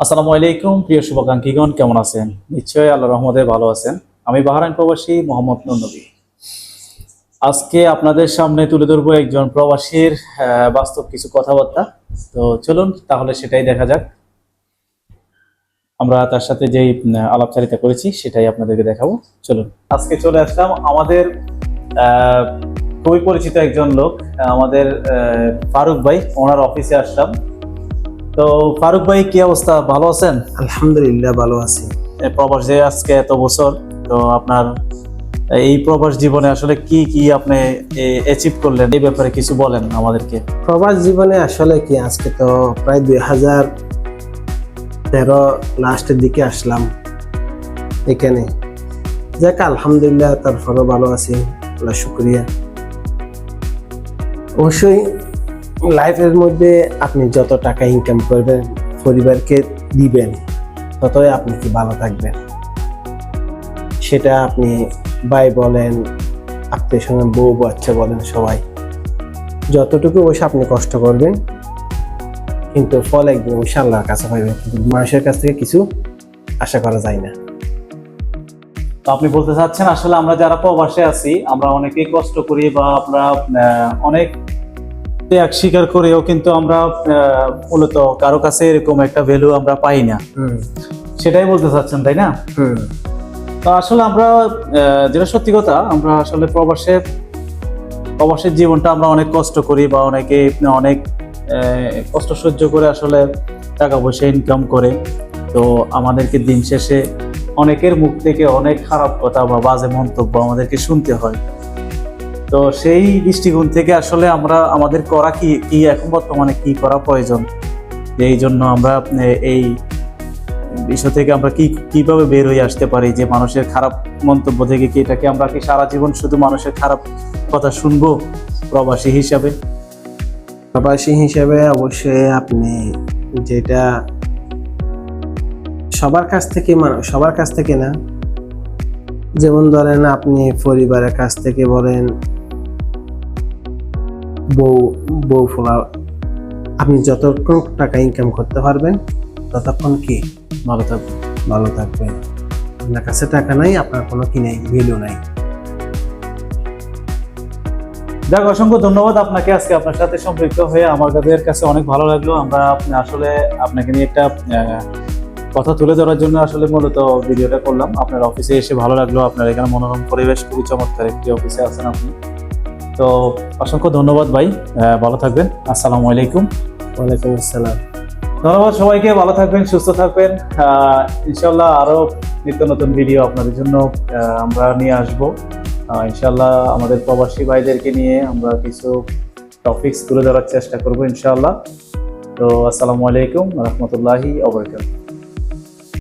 আসসালামু আলাইকুম প্রিয় শুভাকাঙ্ক্ষীগণ, কেমন আছেন? নিশ্চয়ই আল্লাহর রহমতে ভালো আছেন। আমি বাহরাইন প্রবাসী মোহাম্মদ নবী। আজকে আপনাদের সামনে তুলে ধরবো একজন প্রবাসীর বাস্তব কিছু কথাবার্তা। তো চলুন তাহলে সেটাই দেখা যাক। আমরা তার সাথে যেই আলাপচারিতা করেছি সেটাই আপনাদেরকে দেখাবো। চলুন, আজকে চলে আসলাম আমাদের খুবই পরিচিত একজন লোক, আমাদের ফারুক ভাই, ওনার অফিসে আসলাম। তো ফারুক ভাই, কি অবস্থা? ভালো আছেন? আলহামদুলিল্লাহ ভালো আছি। প্রবাসে আজকে এত বছর, তো আপনার এই প্রবাস জীবনে আসলে কি কি আপনি অ্যাচিভ করলেন, এই ব্যাপারে কিছু বলেন আমাদেরকে। প্রবাস জীবনে আসলে কি, আজকে তো প্রায় 2013 লাস্টের দিকে আসলাম এখানে। যাক আলহামদুলিল্লাহ, তারপরও ভালো আছি, আল্লাহ শুকরিয়া। অবশ্যই লাইফের মধ্যে আপনি যত টাকা ইনকাম করবেন, পরিবারকে দিবেন, ততই আপনি কি ভালো থাকবেন। সেটা আপনি ভাই বলেন, আত্মীয় স্বজন, বউ বাচ্চা বলেন, সবাই যতটুকু অবশ্যই আপনি কষ্ট করবেন, কিন্তু ফল একদিন অবশ্যই আল্লাহর কাছে পাইবেন। কিন্তু মানুষের কাছ থেকে কিছু আশা করা যায় না। তো আপনি বলতে চাচ্ছেন আসলে আমরা যারা প্রবাসে আছি, আমরা অনেকেই কষ্ট করি বা আমরা অনেক ত্যাগ স্বীকার করেও কিন্তু আমরা মূলত কারো কাছে এরকম একটা ভ্যালু আমরা পাই না, সেটাই বলতে চাচ্ছেন, তাই না? তো আসলে আমরা যেটা সত্যি কথা, আমরা আসলে প্রবাসের জীবনটা আমরা অনেক কষ্ট করি বা অনেকে অনেক কষ্ট সহ্য করে আসলে টাকা পয়সা ইনকাম করে। তো আমাদেরকে দিন শেষে অনেকের মুখ থেকে অনেক খারাপ কথা বা বাজে মন্তব্য আমাদেরকে শুনতে হয়। তো সেই দৃষ্টিকোণ থেকে আসলে আমরা আমাদের করা কি এখন বর্তমানে কি করা প্রয়োজন, যে এই জন্য আমরা এই বিষয় থেকে আমরা কিভাবে বের হয়ে আসতে পারি, যে মানুষের খারাপ মন্তব্য থেকে এটাকে আমরা কি সারা জীবন শুধু মানুষের খারাপ কথা শুনবো প্রবাসী হিসাবে? প্রবাসী হিসেবে অবশ্যই আপনি যেটা সবার কাছ থেকে না, যেমন ধরেন আপনি পরিবারের কাছ থেকে বলেন, বউ ফোলা, আপনি যতক্ষণ টাকা ইনকাম করতে পারবেন ততক্ষণ কি ভালো থাকবেন। আপনার কাছে টাকা নাই, আপনার কোনো কি নাই, ভ্যালু নাই। যাক, অসংখ্য ধন্যবাদ আপনাকে। আজকে আপনার সাথে সম্পৃক্ত হয়ে আমাদের কাছে অনেক ভালো লাগলো। আমরা আসলে আপনাকে নিয়ে একটা কথা তুলে ধরার জন্য আসলে মূলত ভিডিওটা করলাম। আপনার অফিসে এসে ভালো লাগলো, আপনার এখানে মনোরম পরিবেশ, খুবই চমৎকার একটি অফিসে আছেন আপনি। তো অসংখ্য ধন্যবাদ ভাই, ভালো থাকবেন। আসসালামু আলাইকুম। ওয়ালাইকুম আসসালাম। ধন্যবাদ সবাইকে, ভালো থাকবেন, সুস্থ থাকবেন। ইনশাল্লাহ আরো নিত্য নতুন ভিডিও আপনাদের জন্য আমরা নিয়ে আসবো। ইনশাল্লাহ আমাদের প্রবাসী ভাইদেরকে নিয়ে আমরা কিছু টপিকস তুলে ধরার চেষ্টা করবো ইনশাল্লাহ। তো আসসালামু আলাইকুম ওয়া রাহমাতুল্লাহি ওয়া বারাকাতুহু।